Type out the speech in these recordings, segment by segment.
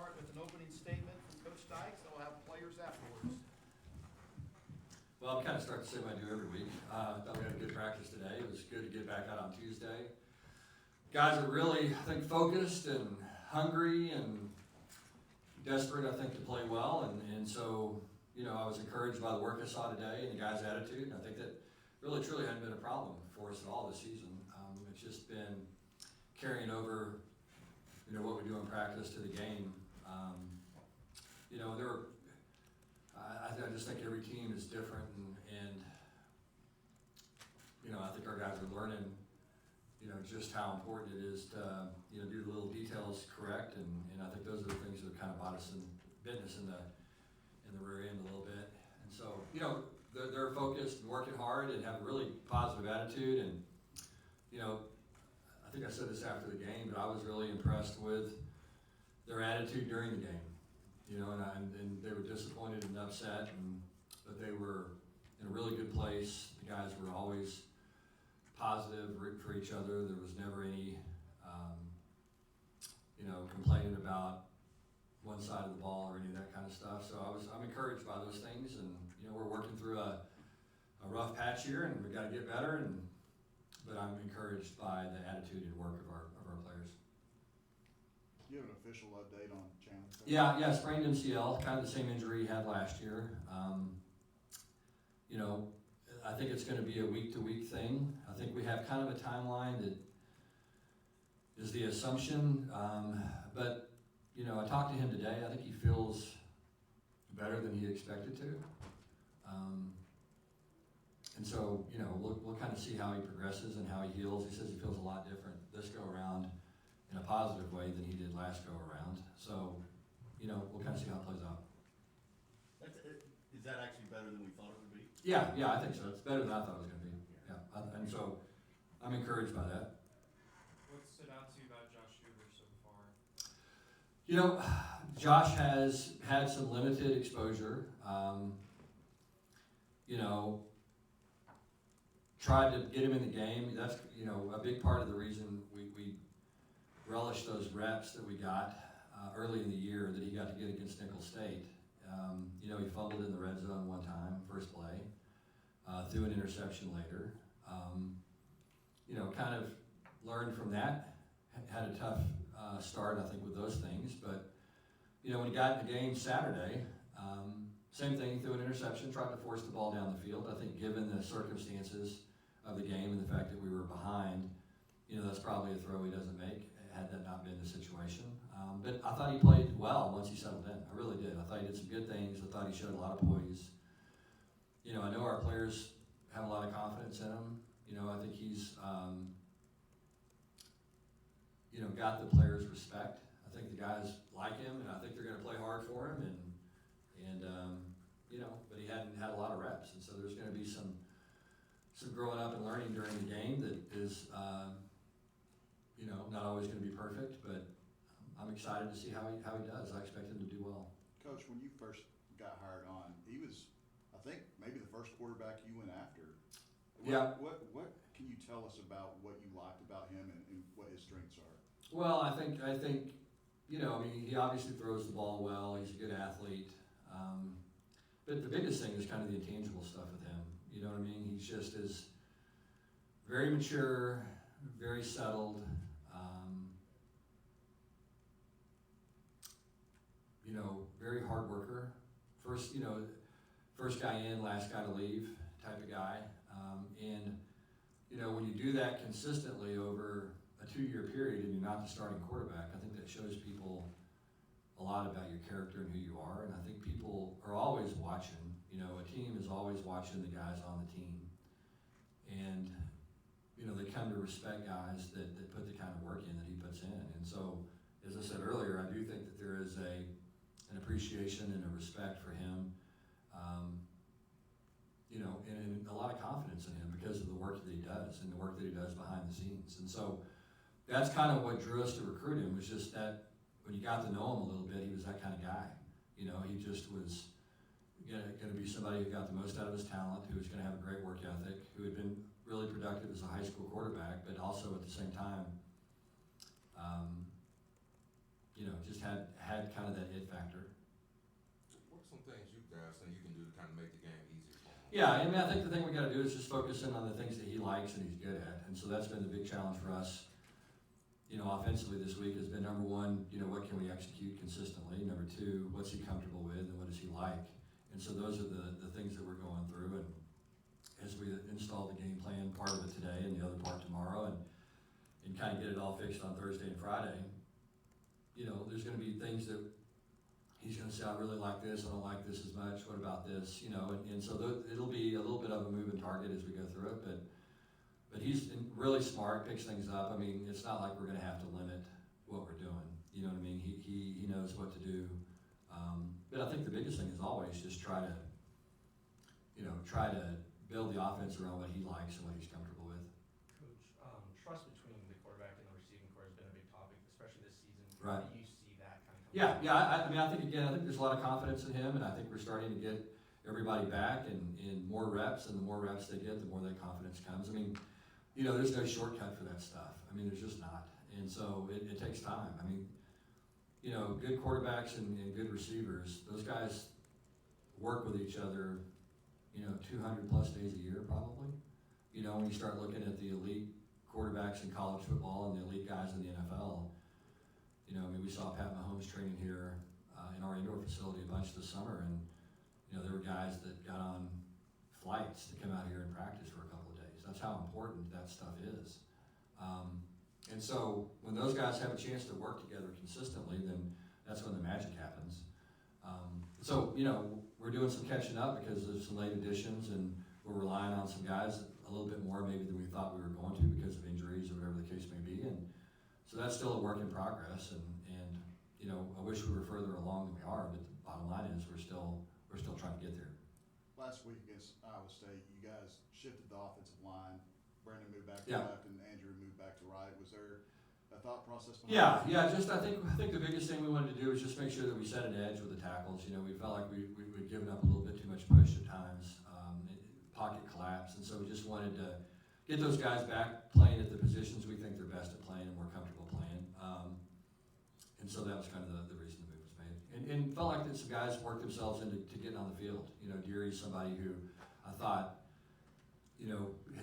start with an opening statement from Coach Dykes, then we'll have players afterwards. Well, I'm kind of start the same way I do every week. Thought we had a good practice today. It was good to get back out on Tuesday. Guys are really, I think, focused and hungry and desperate, I think, to play well. And so, I was encouraged by the work I saw today and the guys' attitude. And I think that really, truly hadn't been a problem for us at all this season. It's just been carrying over, what we do in practice to the game. I just think every team is different, and I think our guys are learning, just how important it is to, do the little details correct, and I think those are the things that have kind of bitten us in the rear end a little bit. And so, they're focused and working hard and have a really positive attitude, and, I think I said this after the game, but I was really impressed with their attitude during the game. And they were disappointed and upset, but they were in a really good place. The guys were always positive, rooting for each other. There was never any, complaining about one side of the ball or any of that kind of stuff. So I'm encouraged by those things, and we're working through a rough patch here, and we got to get better. But I'm encouraged by the attitude and work of our players. Do you have an official update on Chandler? Yeah, sprained MCL, kind of the same injury he had last year. I think it's going to be a week-to-week thing. I think we have kind of a timeline that is the assumption. But, I talked to him today. I think he feels better than he expected to. And so, we'll kind of see how he progresses and how he heals. He says he feels a lot different this go-around in a positive way than he did last go-around. So, we'll kind of see how it plays out. Is that actually better than we thought it would be? Yeah, I think so. It's better than I thought it was going to be. Yeah, and so I'm encouraged by that. What stood out to you about Josh Hoover so far? Josh has had some limited exposure. Tried to get him in the game. That's, a big part of the reason we relished those reps that we got early in the year that he got to get against Nicholls State. He fumbled in the red zone one time, first play, threw an interception later. Kind of learned from that. Had a tough start, I think, with those things. But, when he got in the game Saturday, same thing, he threw an interception, tried to force the ball down the field. I think given the circumstances of the game and the fact that we were behind, that's probably a throw he doesn't make, had that not been the situation. But I thought he played well once he settled in. I really did. I thought he did some good things. I thought he showed a lot of poise. I know our players have a lot of confidence in him. I think he's, got the players' respect. I think the guys like him, and I think they're going to play hard for him. But he hadn't had a lot of reps, and so there's going to be some growing up and learning during the game that is, not always going to be perfect, but I'm excited to see how he does. I expect him to do well. Coach, when you first got hired on, he was, I think, maybe the first quarterback you went after. What can you tell us about what you liked about him and what his strengths are? Well, I think he obviously throws the ball well. He's a good athlete. But the biggest thing is kind of the intangible stuff with him. You know what I mean? He's just is very mature, very settled. Very hard worker. First guy in, last guy to leave type of guy. When you do that consistently over a 2-year period and you're not the starting quarterback, I think that shows people a lot about your character and who you are. And I think people are always watching. A team is always watching the guys on the team. And, they come to respect guys that put the kind of work in that he puts in. And so, as I said earlier, I do think that there is an appreciation and a respect for him, and a lot of confidence in him because of the work that he does and the work that he does behind the scenes. And so that's kind of what drew us to recruit him, was just that when you got to know him a little bit, he was that kind of guy. He just was going to be somebody who got the most out of his talent, who was going to have a great work ethic, who had been really productive as a high school quarterback, but also at the same time, just had kind of that it factor. What are some things you guys think you can do to kind of make the game easier for him? Yeah, I mean, I think the thing we got to do is just focus in on the things that he likes and he's good at, and so that's been the big challenge for us. Offensively this week has been number one, what can we execute consistently? Number two, what's he comfortable with and what does he like? And so those are the things that we're going through, and as we install the game plan, part of it today and the other part tomorrow, and kind of get it all fixed on Thursday and Friday, there's going to be things that he's going to say, I really like this, I don't like this as much, what about this, and so it'll be a little bit of a moving target as we go through it, but he's really smart, picks things up. I mean, it's not like we're going to have to limit what we're doing, you know what I mean? He knows what to do, but I think the biggest thing is always just try to build the offense around what he likes and what he's comfortable with. Coach, trust between the quarterback and the receiving core has been a big topic, especially this season. Right. How do you see that kind of coming? Yeah, I mean, I think there's a lot of confidence in him, and I think we're starting to get everybody back and more reps, and the more reps they get, the more that confidence comes. I mean, there's no shortcut for that stuff. I mean, there's just not. And so it takes time. I mean, good quarterbacks and good receivers, those guys work with each other, 200 plus days a year probably. When you start looking at the elite quarterbacks in college football and the elite guys in the NFL, I mean, we saw Pat Mahomes training here in our indoor facility a bunch this summer, and, there were guys that got on flights to come out here and practice for a couple of days. That's how important that stuff is. And so when those guys have a chance to work together consistently, then that's when the magic happens. So we're doing some catching up because there's some late additions, and we're relying on some guys a little bit more maybe than we thought we were going to because of injuries or whatever the case may be. And so that's still a work in progress, and I wish we were further along than we are, but the bottom line is we're still trying to get there. Last week against Iowa State, you guys shifted the offensive line. Brandon moved back to Yeah. left and Andrew moved back to right. Was there a thought process behind that? Yeah, just I think the biggest thing we wanted to do is just make sure that we set an edge with the tackles. We felt like we'd given up a little bit too much push at times, pocket collapse, and so we just wanted to get those guys back playing at the positions we think they're best at playing and more comfortable playing. And so that was kind of the reason the move was made. And felt like that some guys worked themselves into getting on the field. Deary's somebody who I thought,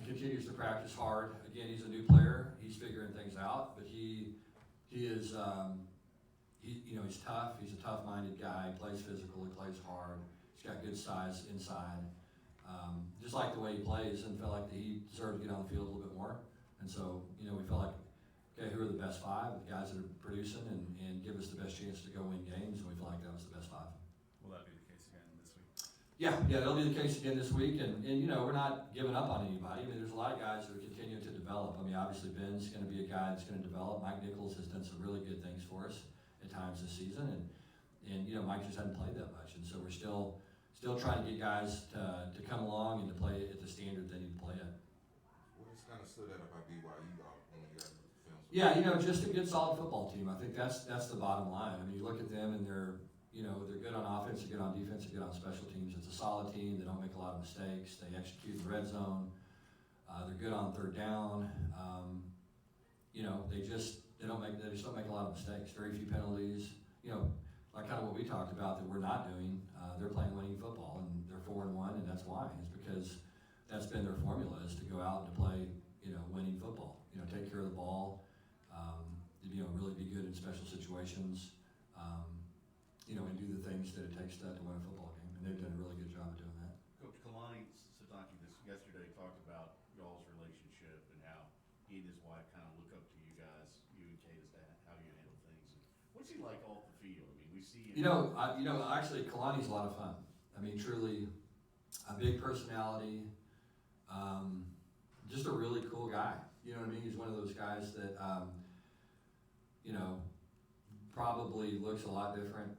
continues to practice hard. Again, he's a new player. He's figuring things out, but he is, he's tough. He's a tough-minded guy. He plays physical. He plays hard. He's got good size inside. Just like the way he plays, and felt like that he deserved to get on the field a little bit more. And so, we felt like, okay, who are the best five? The guys that are producing and give us the best chance to go win games, and we feel like that was the best five. Will that be the case again this week? Yeah, that'll be the case again this week, and we're not giving up on anybody. I mean, there's a lot of guys that are continuing to develop. I mean, obviously Ben's going to be a guy that's going to develop. Mike Nichols has done some really good things for us at times this season, and Mike just hadn't played that much, and so we're still trying to get guys to come along and to play at the standard they need to play at. What has kind of stood out about BYU when you guys look at the film? Yeah, just a good solid football team. I think that's the bottom line. I mean, you look at them and they're good on offense, they're good on defense, they're good on special teams. It's a solid team. They don't make a lot of mistakes. They execute in the red zone. They're good on third down. They just don't make a lot of mistakes. Very few penalties. Like kind of what we talked about that we're not doing. They're playing winning football, and they're 4-1, and that's why. It's because that's been their formula, is to go out and to play winning football. Take care of the ball. Really be good in special situations. And do the things that it takes to win a football game. And they've done a really good job of doing that. Coach Kalani Sitaki yesterday talked about y'all's relationship and how he and his wife kind of look up to you guys, you and Kate, as to how you handle things. What's he like off the field? I mean, we see him. Actually, Kalani's a lot of fun. I mean, truly a big personality, just a really cool guy. You know what I mean? He's one of those guys that, probably looks a lot different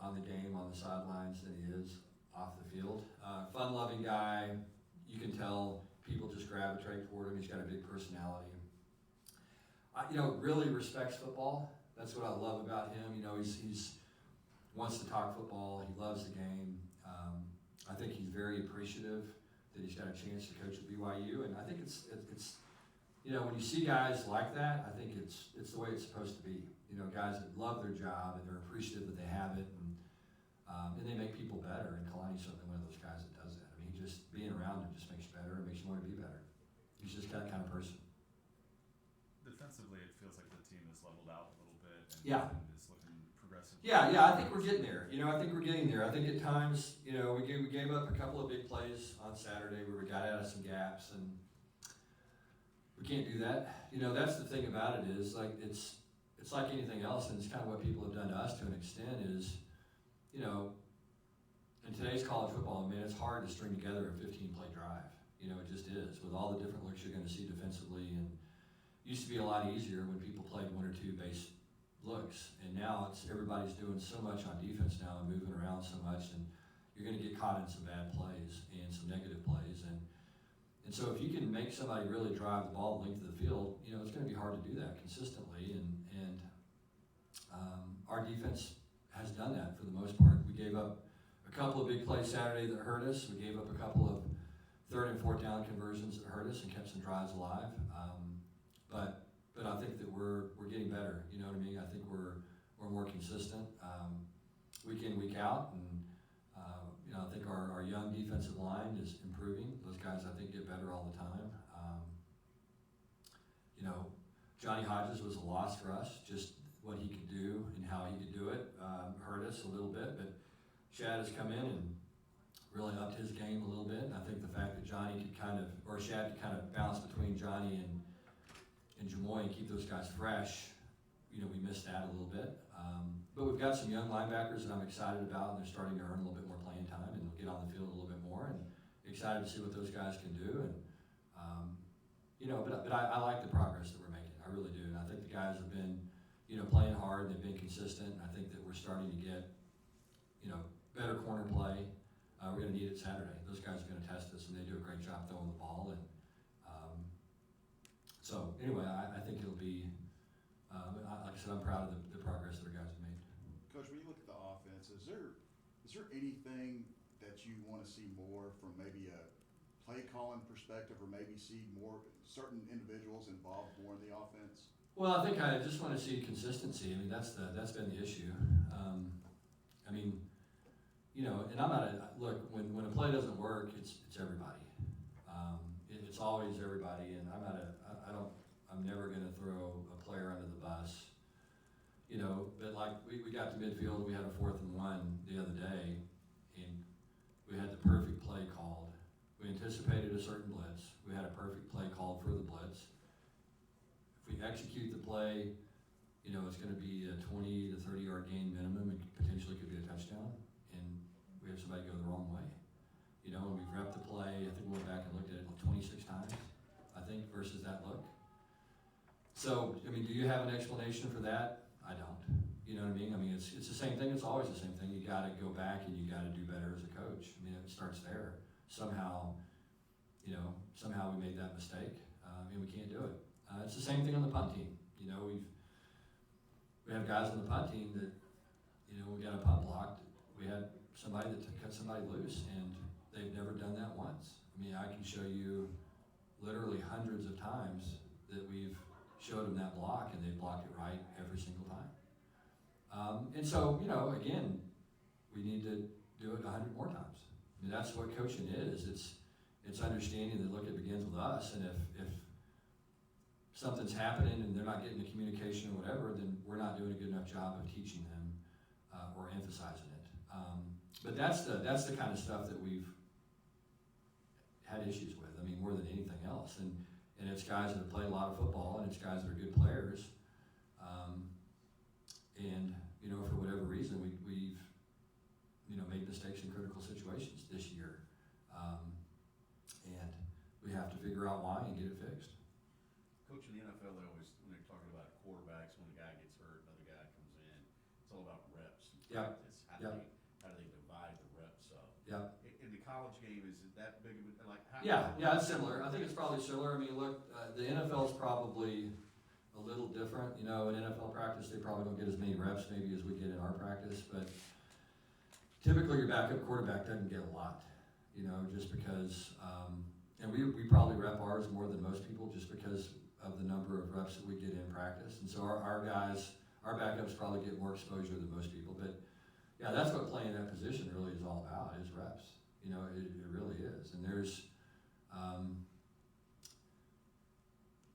on the game, on the sidelines, than he is off the field. Fun-loving guy. You can tell people just gravitate toward him. He's got a big personality. Really respects football. That's what I love about him. He's wants to talk football. He loves the game. I think he's very appreciative that he's got a chance to coach at BYU, and I think it's when you see guys like that, I think it's the way it's supposed to be. guys that love their job and they're appreciative that they have it, and they make people better. And Kalani's certainly one of those guys that does that. I mean, he just being around him just makes you better. It makes you want to be better. He's just that kind of person. Defensively, it feels like the team has leveled out a little bit and, Yeah. and is looking progressive. Yeah, I think we're getting there. I think we're getting there. I think at times, we gave up a couple of big plays on Saturday where we got out of some gaps, and we can't do that. That's the thing about it is like it's like anything else, and it's kind of what people have done to us to an extent is, in today's college football, man, it's hard to string together a 15-play drive. It just is with all the different looks you're going to see defensively, and it used to be a lot easier when people played one or two base looks, and now everybody's doing so much on defense now and moving around so much, and you're going to get caught in some bad plays and some negative plays, and so if you can make somebody really drive the ball the length of the field, it's going to be hard to do that consistently, and our defense has done that for the most part. We gave up a couple of big plays Saturday that hurt us. We gave up a couple of third and fourth down conversions that hurt us and kept some drives alive. But I think that we're getting better. You know what I mean? I think we're more consistent week in, week out, and I think our young defensive line is improving. Those guys I think get better all the time. Johnny Hodges was a loss for us. Just what he could do and how he could do it hurt us a little bit. But Shad has come in and really upped his game a little bit. And I think the fact that Shad could kind of bounce between Johnny and Jamoy and keep those guys fresh, we missed that a little bit. But we've got some young linebackers that I'm excited about, and they're starting to earn a little bit more playing time and get on the field a little bit more, and excited to see what those guys can do. And but I like the progress that we're making. I really do. And I think the guys have been, playing hard. They've been consistent. And I think that we're starting to get, better corner play. We're going to need it Saturday. Those guys are going to test us, and they do a great job throwing the ball. And so anyway, I think it'll be, like I said, I'm proud of the progress that our guys have made. Coach, when you look at the offense, is there anything that you want to see more from maybe a play calling perspective, or maybe see more certain individuals involved more in the offense? Well, I think I just want to see consistency. I mean, that's been the issue. And I'm not look, when a play doesn't work, it's everybody. It's always everybody, and I'm never going to throw a player under the bus. But like we got to midfield, we had a 4th and 1 the other day, and we had the perfect play called. We anticipated a certain blitz. We had a perfect play called for the blitz. If we execute the play, it's going to be a 20 to 30 yard gain minimum, and potentially could be a touchdown, and we have somebody go the wrong way. And we've repped the play. I think we went back and looked at it 26 times, I think, versus that look. So, do you have an explanation for that? I don't. You know what I mean? It's the same thing. It's always the same thing. You got to go back and you got to do better as a coach. It starts there. Somehow we made that mistake, and we can't do it. It's the same thing on the punt team. We have guys on the punt team that, we got a punt blocked. We had somebody that cut somebody loose, and they've never done that once. I can show you literally hundreds of times that we've showed them that block, and they've blocked it right every single time. And so, again, we need to do it 100 more times. That's what coaching is. It's understanding that, look, it begins with us, and if something's happening and they're not getting the communication or whatever, then we're not doing a good enough job of teaching them or emphasizing it. But that's the kind of stuff that we've had issues with, more than anything else. And it's guys that have played a lot of football, and it's guys that are good players. For whatever reason, we've made mistakes in critical situations this year. And we have to figure out why and get it fixed. Coach, in the NFL, when they're talking about quarterbacks, when a guy gets hurt, another guy comes in, it's all about reps and Yep. practice. Yep. How do they divide the reps up? Yep. In the college game, is it that big of a, how? Yeah, it's similar. I think it's probably similar. Look, the NFL's probably a little different. In NFL practice, they probably don't get as many reps maybe as we get in our practice, but typically your backup quarterback doesn't get a lot, just because, and we probably rep ours more than most people just because of the number of reps that we get in practice. And so our guys our backups probably get more exposure than most people, but yeah, that's what playing that position really is all about, is reps. You know, it really is. And there's,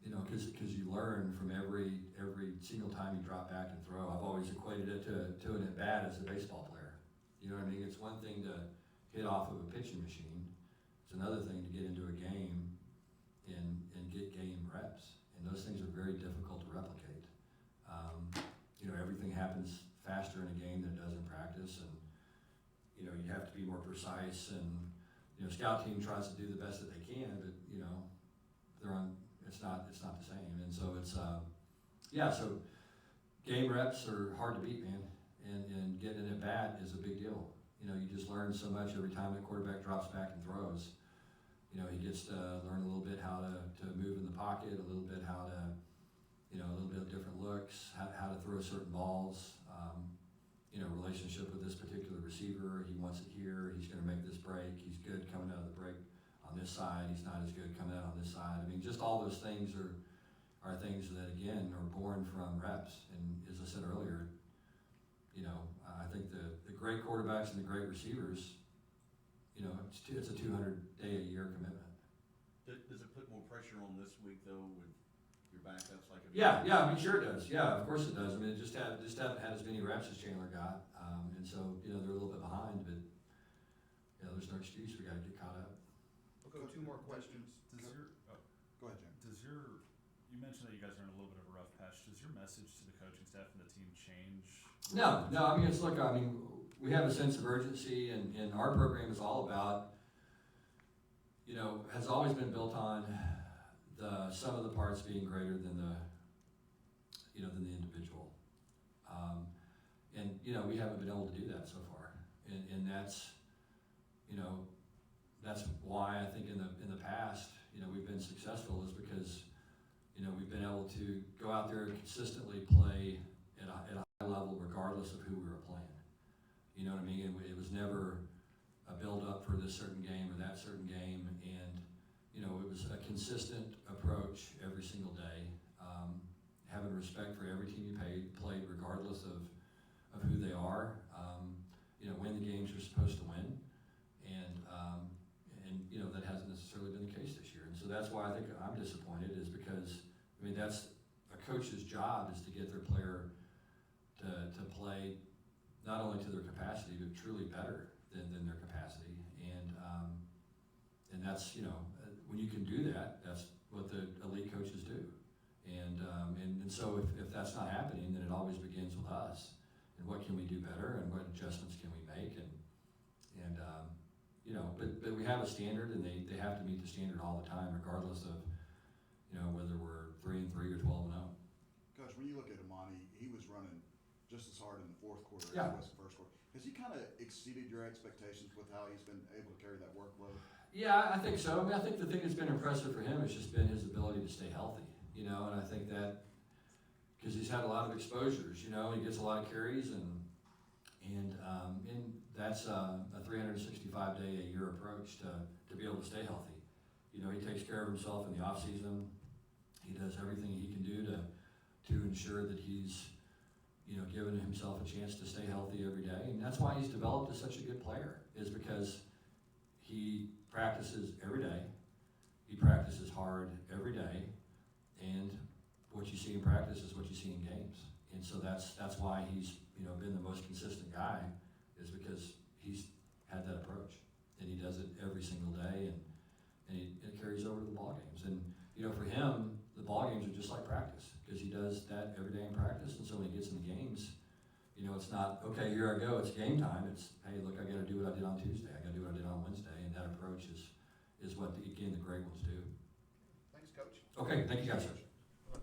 you know, because you learn from every single time you drop back and throw. I've always equated it to an at-bat as a baseball player. You know what I mean? It's one thing to hit off of a pitching machine. It's another thing to get into a game and get game reps. And those things are very difficult to replicate. You know, everything happens faster in a game than it does in practice, and you know, you have to be more precise. And you know, scout team tries to do the best that they can, but you know, it's not the same. And so it's so game reps are hard to beat, man. And getting an at bat is a big deal. You know, you just learn so much every time the quarterback drops back and throws. You know, he gets to learn a little bit how to move in the pocket, a little bit how to, you know, a little bit of different looks, how to throw certain balls. You know, relationship with this particular receiver. He wants it here. He's going to make this break. He's good coming out of the break on this side. He's not as good coming out on this side. I mean, just all those things are things that, again, are born from reps. And as I said earlier, you know, I think the great quarterbacks and the great receivers, you know, it's a 200-day-a-year commitment. Does it put more pressure on this week though with your backups like? Yeah, I mean, sure it does. Yeah, of course it does. I mean, it just haven't had as many reps as Chandler got, and so you know they're a little bit behind, but you know, there's no excuse. We got to get caught up. We'll go 2 more questions. Does your, Go ahead, Jim. you mentioned that you guys are in a little bit of a rough patch. Does your message to the coaching staff and the team change? No. I mean, we have a sense of urgency, and our program is all about, you know, has always been built on the sum of the parts being greater than the individual. And you know, we haven't been able to do that so far, and that's, you know, that's why I think in the past, you know, we've been successful, is because, you know, we've been able to go out there and consistently play at a high level regardless of who we were playing. You know what I mean? It was never a build up for this certain game or that certain game, and you know, it was a consistent approach every single day, having respect for every team you played regardless of who they are. You know, when the games you're supposed to win, and you know, that hasn't necessarily been the case this year. And so that's why I think I'm disappointed, is because, I mean, that's a coach's job, is to get their player to play not only to their capacity, but truly better than their capacity. And that's, you know, when you can do that, that's what the elite coaches do. And so if that's not happening, then it always begins with us. And what can we do better, and what adjustments can we make? And you know, but we have a standard, and they have to meet the standard all the time, regardless of, you know, whether we're 3-3 or 12-0. Coach, when you look at Amani, he was running just as hard in the fourth quarter as Yeah. he was in the first quarter. Has he kind of exceeded your expectations with how he's been able to carry that workload? Yeah, I think so. I mean, I think the thing that's been impressive for him has just been his ability to stay healthy, you know, and I think that because he's had a lot of exposures, you know, he gets a lot of carries, and that's a 365-day-a-year approach to be able to stay healthy. You know, he takes care of himself in the off season. He does everything he can do to ensure that he's, you know, giving himself a chance to stay healthy every day, and that's why he's developed as such a good player, is because he practices every day, he practices hard every day, and what you see in practice is what you see in games. And so that's why he's, you know, been the most consistent guy, is because he's had that approach, and he does it every single day, and it carries over to the ball games. And you know, for him, the ball games are just like practice, because he does that every day in practice. And so when he gets in the games, you know, it's not, okay, here I go, it's game time. It's, hey, look, I got to do what I did on Tuesday. I got to do what I did on Wednesday. And that approach is what, again, the great ones do. Thanks, Coach. Okay, thank you guys.